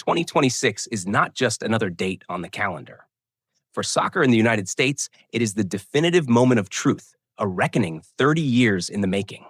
2026 is not just another date on the calendar. For soccer in the United States, it is the definitive moment of truth, a reckoning 30 years in the making.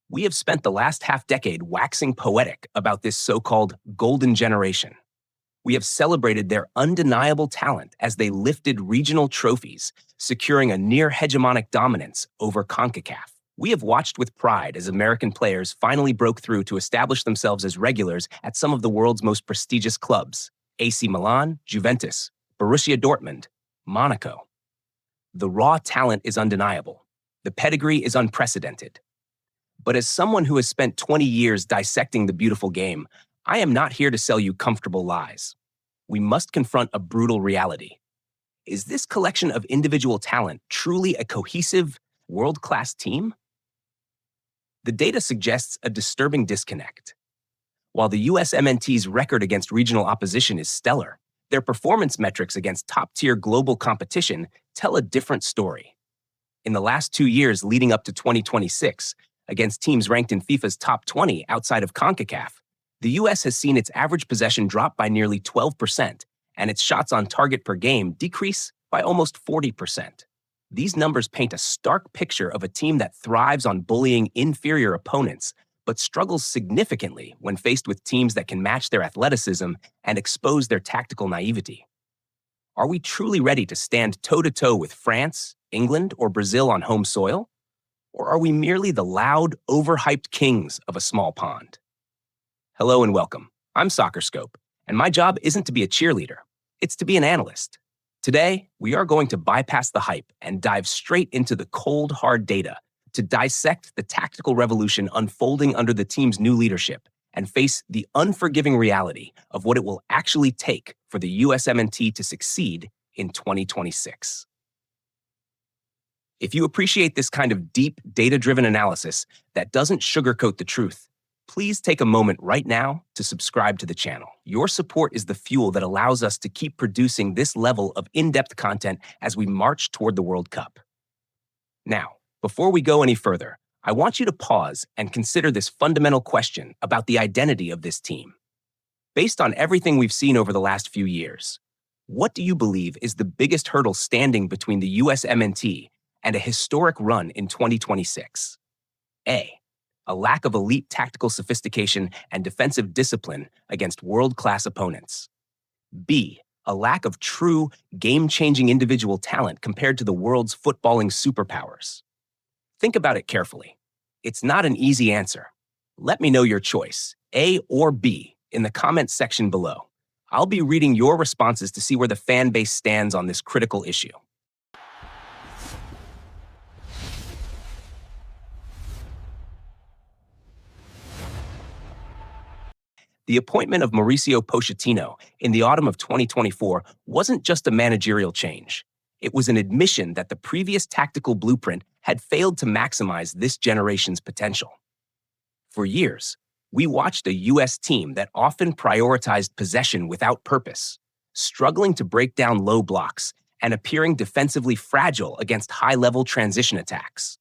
We have spent the last half-decade waxing poetic about this so-called golden generation. We have celebrated their undeniable talent as they lifted regional trophies, securing a near-hegemonic dominance over CONCACAF. We have watched with pride as American players finally broke through to establish themselves as regulars at some of the world's most prestigious clubs: AC Milan, Juventus, Borussia Dortmund, Monaco. The raw talent is undeniable. The pedigree is unprecedented. But as someone who has spent 20 years dissecting the beautiful game, I am not here to sell you comfortable lies. We must confront a brutal reality. Is this collection of individual talent truly a cohesive, world-class team? The data suggests a disturbing disconnect. While the USMNT's record against regional opposition is stellar, their performance metrics against top-tier global competition tell a different story. In the last 2 years leading up to 2026, against teams ranked in FIFA's top 20 outside of CONCACAF, the U.S. has seen its average possession drop by nearly 12% and its shots on target per game decrease by almost 40%. These numbers paint a stark picture of a team that thrives on bullying inferior opponents, but struggles significantly when faced with teams that can match their athleticism and expose their tactical naivety. Are we truly ready to stand toe-to-toe with France, England, or Brazil on home soil? Or are we merely the loud, overhyped kings of a small pond? Hello and welcome. I'm SoccerScope, and my job isn't to be a cheerleader. It's to be an analyst. Today, we are going to bypass the hype and dive straight into the cold, hard data to dissect the tactical revolution unfolding under the team's new leadership and face the unforgiving reality of what it will actually take for the USMNT to succeed in 2026. If you appreciate this kind of deep, data-driven analysis that doesn't sugarcoat the truth, please take a moment right now to subscribe to the channel. Your support is the fuel that allows us to keep producing this level of in-depth content as we march toward the World Cup. Now, before we go any further, I want you to pause and consider this fundamental question about the identity of this team. Based on everything we've seen over the last few years, what do you believe is the biggest hurdle standing between the USMNT and a historic run in 2026? A lack of elite tactical sophistication and defensive discipline against world-class opponents. B, a lack of true, game-changing individual talent compared to the world's footballing superpowers. Think about it carefully. It's not an easy answer. Let me know your choice, A or B, in the comments section below. I'll be reading your responses to see where the fan base stands on this critical issue. The appointment of Mauricio Pochettino in the autumn of 2024 wasn't just a managerial change. It was an admission that the previous tactical blueprint had failed to maximize this generation's potential. For years, we watched a U.S. team that often prioritized possession without purpose, struggling to break down low blocks and appearing defensively fragile against high-level transition attacks.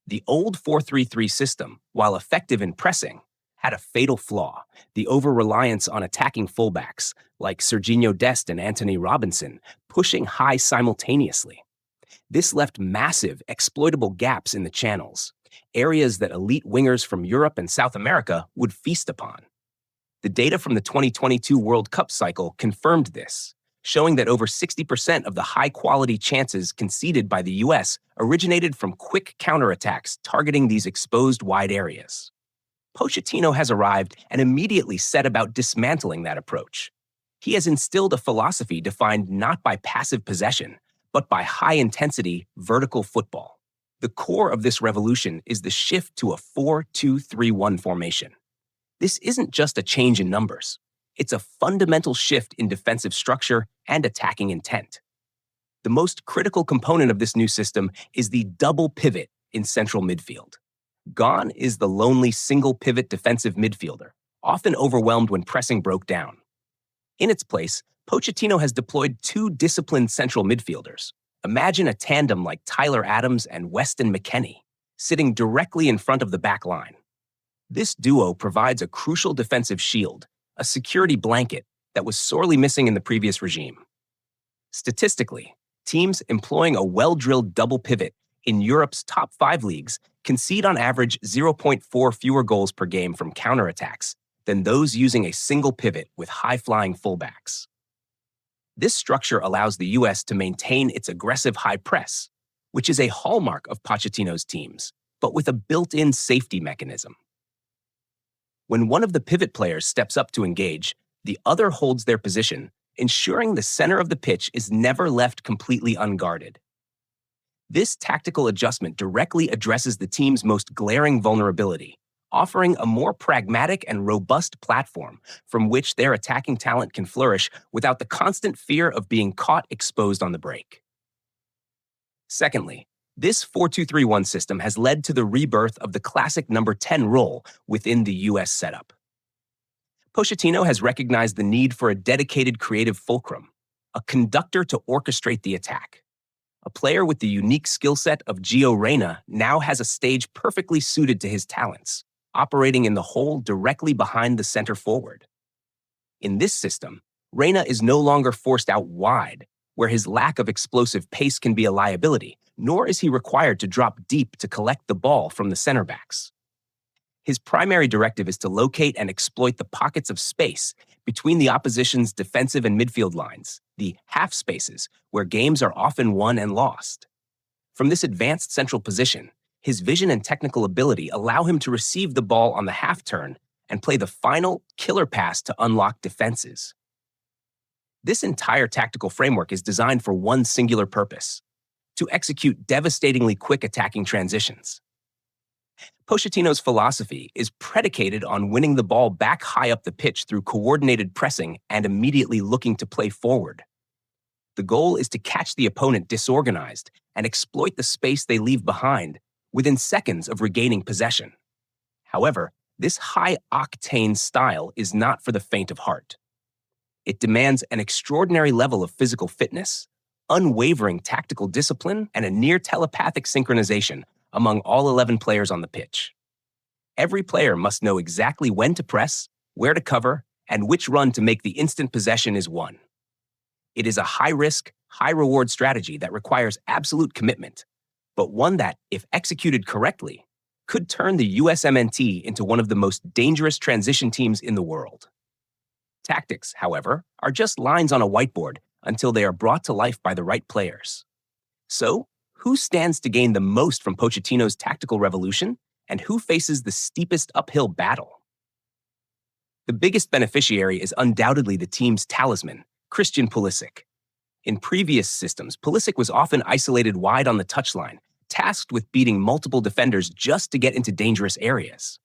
The old 4-3-3 system, while effective in pressing, had a fatal flaw: the over-reliance on attacking fullbacks, like Serginho Dest and Anthony Robinson, pushing high simultaneously. This left massive, exploitable gaps in the channels, areas that elite wingers from Europe and South America would feast upon. The data from the 2022 World Cup cycle confirmed this, showing that over 60% of the high-quality chances conceded by the U.S. originated from quick counterattacks targeting these exposed wide areas. Pochettino has arrived and immediately set about dismantling that approach. He has instilled a philosophy defined not by passive possession, but by high-intensity, vertical football. The core of this revolution is the shift to a 4-2-3-1 formation. This isn't just a change in numbers. It's a fundamental shift in defensive structure and attacking intent. The most critical component of this new system is the double pivot in central midfield. Gone is the lonely single pivot defensive midfielder, often overwhelmed when pressing broke down. In its place, Pochettino has deployed two disciplined central midfielders. Imagine a tandem like Tyler Adams and Weston McKennie, sitting directly in front of the back line. This duo provides a crucial defensive shield, a security blanket that was sorely missing in the previous regime. Statistically, teams employing a well-drilled double pivot in Europe's top 5 leagues concede on average 0.4 fewer goals per game from counterattacks than those using a single pivot with high-flying fullbacks. This structure allows the U.S. to maintain its aggressive high press, which is a hallmark of Pochettino's teams, but with a built-in safety mechanism. When one of the pivot players steps up to engage, the other holds their position, ensuring the center of the pitch is never left completely unguarded. This tactical adjustment directly addresses the team's most glaring vulnerability, offering a more pragmatic and robust platform from which their attacking talent can flourish without the constant fear of being caught exposed on the break. Secondly, this 4-2-3-1 system has led to the rebirth of the classic number 10 role within the U.S. setup. Pochettino has recognized the need for a dedicated creative fulcrum, a conductor to orchestrate the attack. A player with the unique skill set of Gio Reyna now has a stage perfectly suited to his talents, operating in the hole directly behind the center forward. In this system, Reyna is no longer forced out wide, where his lack of explosive pace can be a liability, nor is he required to drop deep to collect the ball from the center backs. His primary directive is to locate and exploit the pockets of space between the opposition's defensive and midfield lines, the half spaces, where games are often won and lost. From this advanced central position, his vision and technical ability allow him to receive the ball on the half turn and play the final killer pass to unlock defenses. This entire tactical framework is designed for one singular purpose: to execute devastatingly quick attacking transitions. Pochettino's philosophy is predicated on winning the ball back high up the pitch through coordinated pressing and immediately looking to play forward. The goal is to catch the opponent disorganized and exploit the space they leave behind within seconds of regaining possession. However, this high-octane style is not for the faint of heart. It demands an extraordinary level of physical fitness, unwavering tactical discipline, and a near-telepathic synchronization among all 11 players on the pitch. Every player must know exactly when to press, where to cover, and which run to make the instant possession is won. It is a high-risk, high-reward strategy that requires absolute commitment, but one that, if executed correctly, could turn the USMNT into one of the most dangerous transition teams in the world. Tactics, however, are just lines on a whiteboard until they are brought to life by the right players. So, who stands to gain the most from Pochettino's tactical revolution, and who faces the steepest uphill battle? The biggest beneficiary is undoubtedly the team's talisman, Christian Pulisic. In previous systems, Pulisic was often isolated wide on the touchline, tasked with beating multiple defenders just to get into dangerous areas.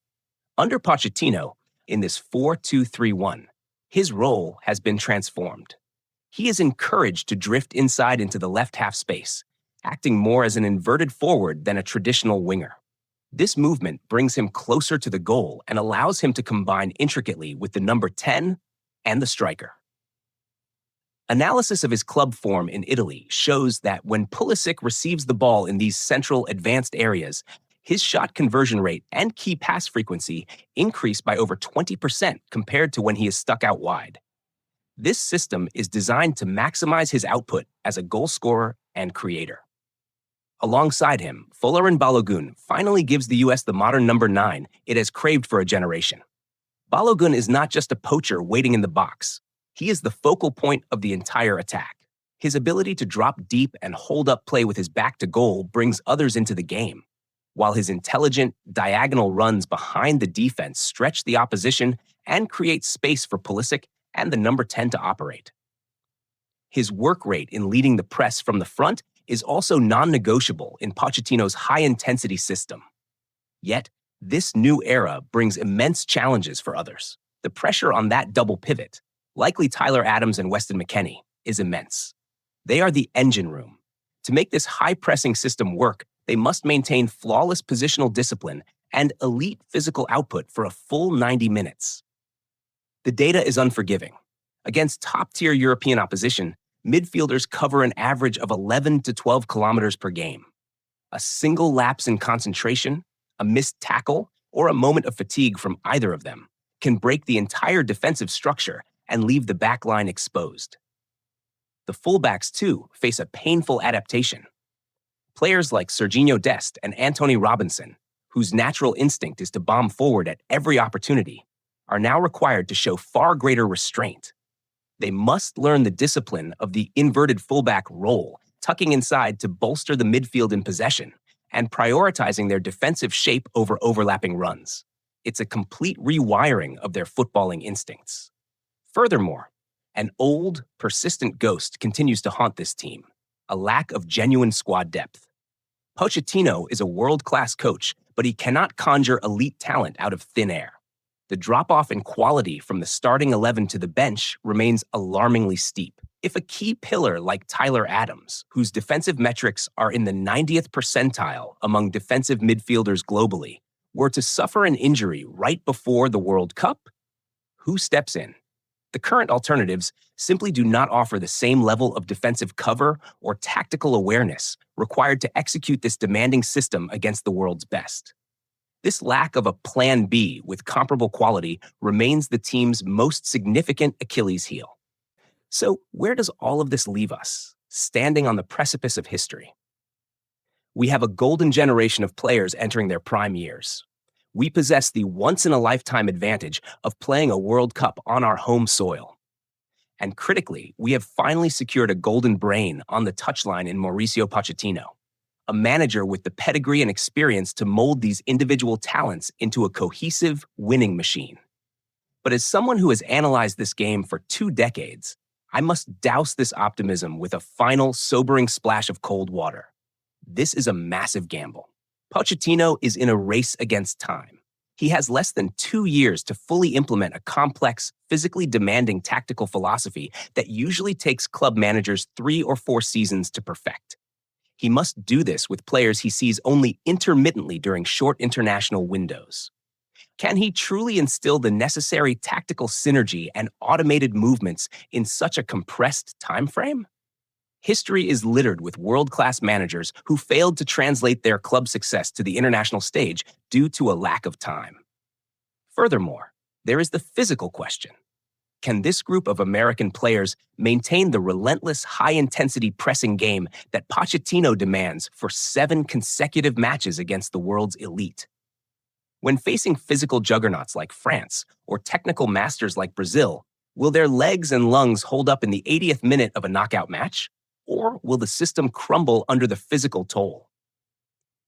Under Pochettino, in this 4-2-3-1, his role has been transformed. He is encouraged to drift inside into the left half space, acting more as an inverted forward than a traditional winger. This movement brings him closer to the goal and allows him to combine intricately with the number 10 and the striker. Analysis of his club form in Italy shows that when Pulisic receives the ball in these central advanced areas, his shot conversion rate and key pass frequency increase by over 20% compared to when he is stuck out wide. This system is designed to maximize his output as a goal scorer and creator. Alongside him, Folarin Balogun finally gives the U.S. the modern number 9 it has craved for a generation. Balogun is not just a poacher waiting in the box. He is the focal point of the entire attack. His ability to drop deep and hold up play with his back to goal brings others into the game, while his intelligent, diagonal runs behind the defense stretch the opposition and create space for Pulisic and the number 10 to operate. His work rate in leading the press from the front is also non-negotiable in Pochettino's high-intensity system. Yet, this new era brings immense challenges for others. The pressure on that double pivot, likely Tyler Adams and Weston McKennie, is immense. They are the engine room. To make this high-pressing system work, they must maintain flawless positional discipline and elite physical output for a full 90 minutes. The data is unforgiving. Against top-tier European opposition, midfielders cover an average of 11 to 12 kilometers per game. A single lapse in concentration, a missed tackle, or a moment of fatigue from either of them can break the entire defensive structure and leave the back line exposed. The fullbacks, too, face a painful adaptation. Players like Serginho Dest and Antonee Robinson, whose natural instinct is to bomb forward at every opportunity, are now required to show far greater restraint. They must learn the discipline of the inverted fullback role, tucking inside to bolster the midfield in possession, and prioritizing their defensive shape over overlapping runs. It's a complete rewiring of their footballing instincts. Furthermore, an old, persistent ghost continues to haunt this team: a lack of genuine squad depth. Pochettino is a world-class coach, but he cannot conjure elite talent out of thin air. The drop-off in quality from the starting 11 to the bench remains alarmingly steep. If a key pillar like Tyler Adams, whose defensive metrics are in the 90th percentile among defensive midfielders globally, were to suffer an injury right before the World Cup, who steps in? The current alternatives simply do not offer the same level of defensive cover or tactical awareness required to execute this demanding system against the world's best. This lack of a plan B with comparable quality remains the team's most significant Achilles heel. So, where does all of this leave us, standing on the precipice of history? We have a golden generation of players entering their prime years. We possess the once-in-a-lifetime advantage of playing a World Cup on our home soil. And critically, we have finally secured a golden brain on the touchline in Mauricio Pochettino, a manager with the pedigree and experience to mold these individual talents into a cohesive, winning machine. But as someone who has analyzed this game for 2 decades, I must douse this optimism with a final, sobering splash of cold water. This is a massive gamble. Pochettino is in a race against time. He has less than 2 years to fully implement a complex, physically demanding tactical philosophy that usually takes club managers 3 or 4 seasons to perfect. He must do this with players he sees only intermittently during short international windows. Can he truly instill the necessary tactical synergy and automated movements in such a compressed time frame? History is littered with world-class managers who failed to translate their club success to the international stage due to a lack of time. Furthermore, there is the physical question. Can this group of American players maintain the relentless, high-intensity pressing game that Pochettino demands for 7 consecutive matches against the world's elite? When facing physical juggernauts like France or technical masters like Brazil, will their legs and lungs hold up in the 80th minute of a knockout match? Or will the system crumble under the physical toll?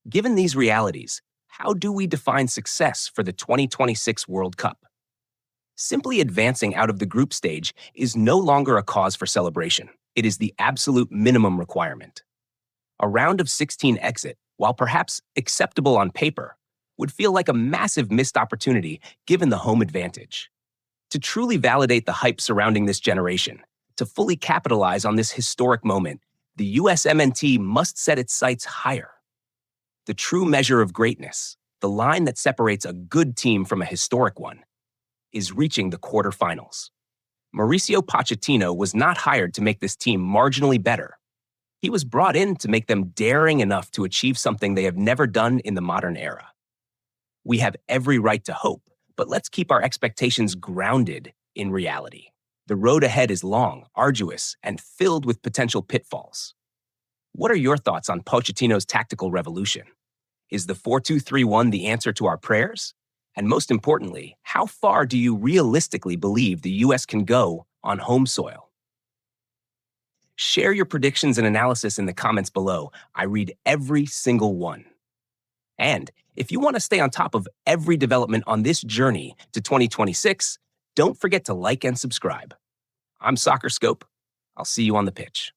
Given these realities, how do we define success for the 2026 World Cup? Simply advancing out of the group stage is no longer a cause for celebration. It is the absolute minimum requirement. A round of 16 exit, while perhaps acceptable on paper, would feel like a massive missed opportunity given the home advantage. To truly validate the hype surrounding this generation, to fully capitalize on this historic moment, the USMNT must set its sights higher. The true measure of greatness, the line that separates a good team from a historic one, is reaching the quarterfinals. Mauricio Pochettino was not hired to make this team marginally better. He was brought in to make them daring enough to achieve something they have never done in the modern era. We have every right to hope, but let's keep our expectations grounded in reality. The road ahead is long, arduous, and filled with potential pitfalls. What are your thoughts on Pochettino's tactical revolution? Is the 4-2-3-1 the answer to our prayers? And most importantly, how far do you realistically believe the U.S. can go on home soil? Share your predictions and analysis in the comments below. I read every single one. And if you want to stay on top of every development on this journey to 2026, don't forget to like and subscribe. I'm Soccer Scope. I'll see you on the pitch.